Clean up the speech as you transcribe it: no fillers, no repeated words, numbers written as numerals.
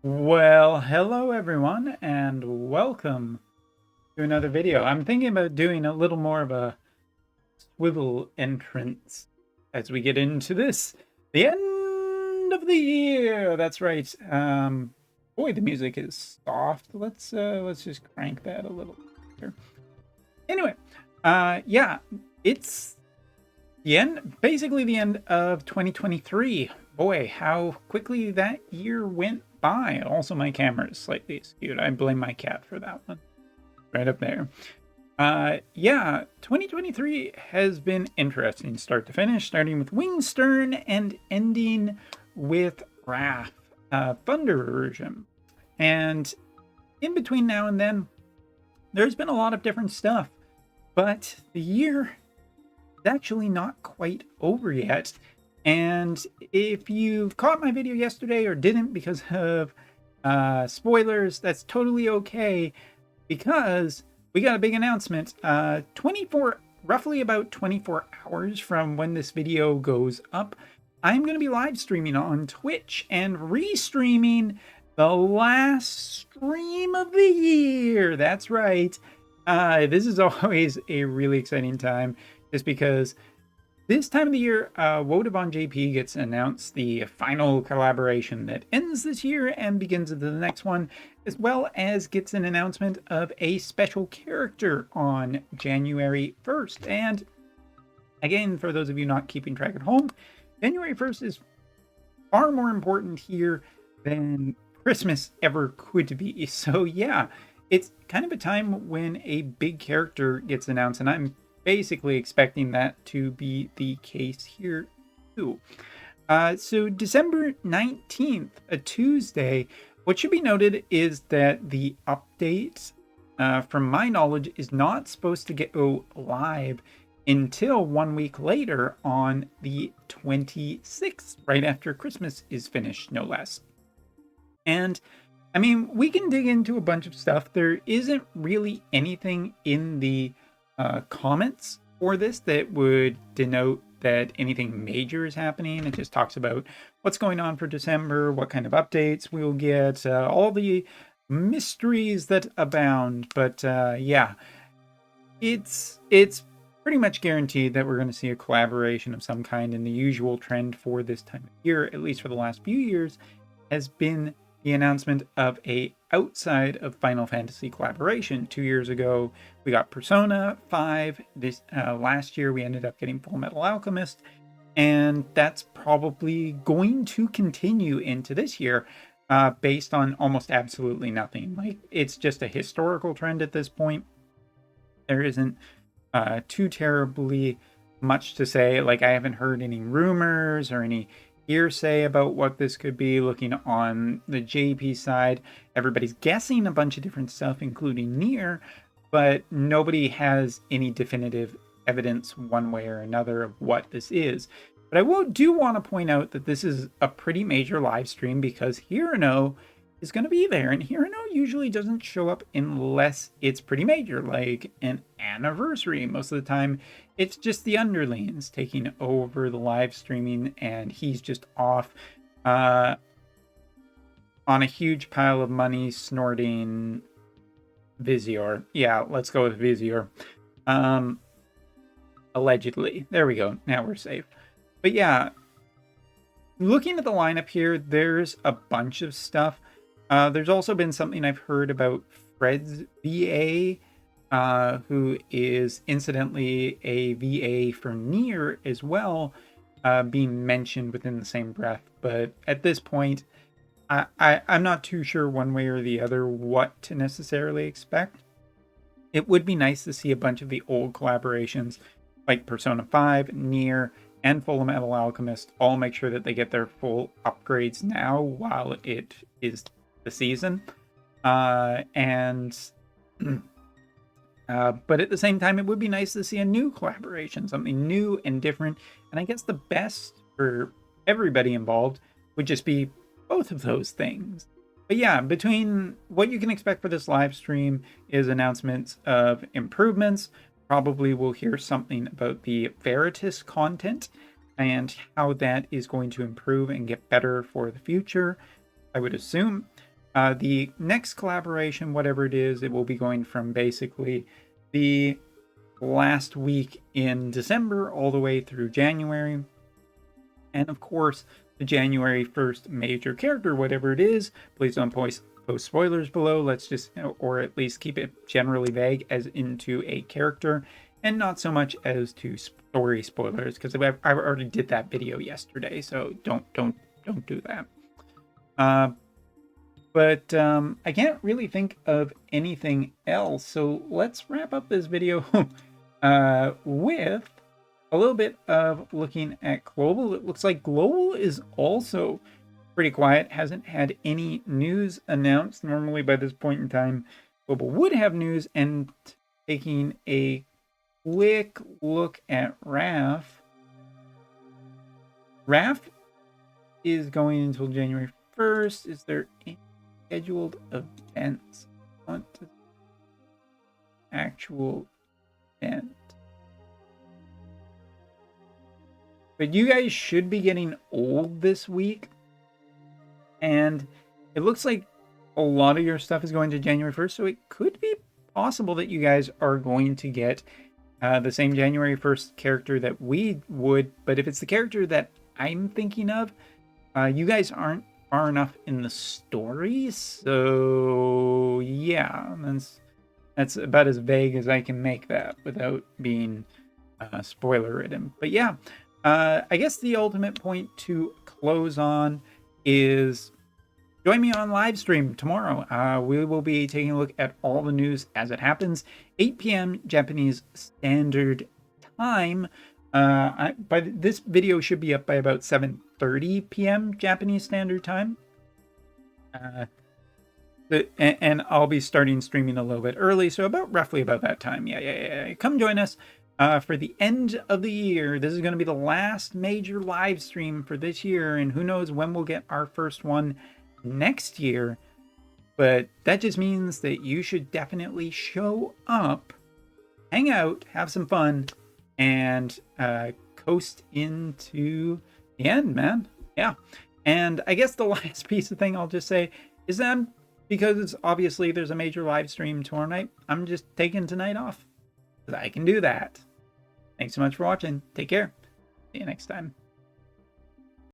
Well, hello everyone, and welcome to another video. I'm thinking about doing a little more of a swivel entrance as we get into this, the end of the year. That's right. Boy, the music is soft. Let's just crank that a little here. Anyway, yeah, it's the end, basically the end of 2023. Boy, how quickly that year went by. Also, my camera is slightly skewed. I blame my cat for that one. Right up there. Yeah, 2023 has been interesting start to finish, starting with Wingstern and ending with Wrath, Thunder version. And in between now and then, there's been a lot of different stuff. But the year actually not quite over yet. And if you've caught my video yesterday or didn't because of spoilers, that's totally okay because we got a big announcement. Roughly about 24 hours from when this video goes up, I'm going to be live streaming on Twitch and restreaming the last stream of the year. That's right. This is always a really exciting time just because this time of the year, Wotv on JP gets announced the final collaboration that ends this year and begins into the next one, as well as gets an announcement of a special character on January 1st. And again, for those of you not keeping track at home, January 1st is far more important here than Christmas ever could be. So yeah, it's kind of a time when a big character gets announced, and I'm basically expecting that to be the case here too. So December 19th, a Tuesday, what should be noted is that the update, from my knowledge, is not supposed to go live until 1 week later on the 26th, right after Christmas is finished, no less. And I mean, we can dig into a bunch of stuff. There isn't really anything in the comments for this that would denote that anything major is happening. It just talks about what's going on for December, what kind of updates we'll get, all the mysteries that abound. But yeah, it's pretty much guaranteed that we're going to see a collaboration of some kind. And the usual trend for this time of year, at least for the last few years, has been the announcement of a outside of Final Fantasy collaboration. 2 years ago, we got Persona 5. This last year, we ended up getting Full Metal Alchemist, and that's probably going to continue into this year, based on almost absolutely nothing. Like, it's just a historical trend at this point. There isn't too terribly much to say. Like, I haven't heard any rumors or any hearsay about what this could be. Looking on the JP side, everybody's guessing a bunch of different stuff, including Nier, but nobody has any definitive evidence one way or another of what this is. But I do want to point out that this is a pretty major live stream because Hirano is going to be there, and Hirano usually doesn't show up unless it's pretty major, like an anniversary. Most of the time, it's just the underlings taking over the live streaming, and he's just off on a huge pile of money snorting Vizior. Yeah, let's go with Vizior. Allegedly. There we go. Now we're safe. But yeah, looking at the lineup here, there's a bunch of stuff. There's also been something I've heard about Fred's VA, who is incidentally a VA for Nier as well, being mentioned within the same breath. But at this point, I'm not too sure one way or the other what to necessarily expect. It would be nice to see a bunch of the old collaborations like Persona 5, Nier, and Full Metal Alchemist all make sure that they get their full upgrades now while it is the season. But at the same time, it would be nice to see a new collaboration, something new and different. And I guess the best for everybody involved would just be both of those things. But yeah, between what you can expect for this live stream is announcements of improvements. Probably we'll hear something about the Veritas content and how that is going to improve and get better for the future, I would assume. The next collaboration, whatever it is, it will be going from basically the last week in December all the way through January. And of course, the January 1st major character, whatever it is, please don't post spoilers below. Let's just, or at least keep it generally vague as into a character and not so much as to story spoilers, because I already did that video yesterday, so don't do that. But I can't really think of anything else, so let's wrap up this video with a little bit of looking at global. It looks like global is also pretty quiet, hasn't had any news announced. Normally by this point in time, global would have news. And taking a quick look at RAF. RAF is going until January 1st. Is there any scheduled events? On to actual event. But you guys should be getting old this week. And it looks like a lot of your stuff is going to January 1st. So it could be possible that you guys are going to get the same January 1st character that we would. But if it's the character that I'm thinking of, you guys aren't far enough in the story. So yeah, that's about as vague as I can make that without being spoiler ridden. But yeah, I guess the ultimate point to close on is join me on Livestream tomorrow. We will be taking a look at all the news as it happens. 8 p.m. Japanese Standard Time. This video should be up by about 7:30 p.m. Japanese Standard Time. And I'll be starting streaming a little bit early, so roughly about that time. Yeah. Come join us for the end of the year. This is going to be the last major live stream for this year, and who knows when we'll get our first one next year. But that just means that you should definitely show up, hang out, have some fun, and coast into the end, man. Yeah. And I guess the last piece of thing I'll just say is that because obviously there's a major live stream tomorrow night, I'm just taking tonight off. I can do that. Thanks so much for watching. Take care. See you next time.